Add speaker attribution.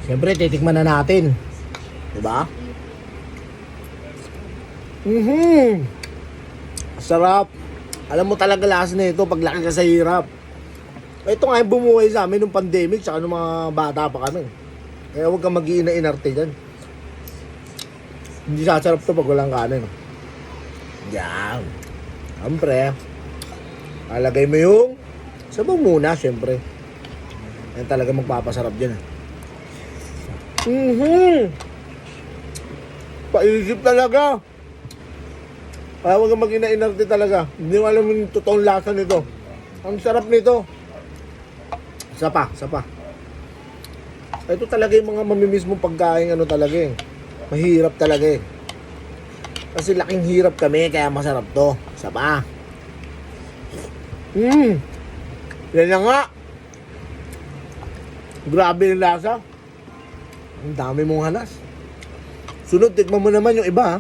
Speaker 1: Siyempre, titikman na natin. Diba? Sarap. Alam mo talaga lasa na ito pag laki ka sa hirap. Ito nga yung bumuhay sa amin nung pandemic tsaka nung mga bata pa kami. Kaya huwag kang mag-iina-inarte dyan. Hindi sasarap to pag walang kanin. Yan. Siyempre, alagay mo yung sabaw muna, siyempre. Yan talaga magpapasarap dyan. Paisip talaga. Kaya huwag kang mag-ina-inarte talaga. Hindi mo alam yung totoong lasa nito. Ang sarap nito. Isa pa. Ito talaga yung mga mamimiss mong pagkain, ano talaga eh. Mahirap talaga eh. Kasi laking hirap kami, kaya masarap to. Isa pa. Yan na nga. Grabe yung lasa. Ang dami mong halas. Sunod, tikman mo naman yung iba ha.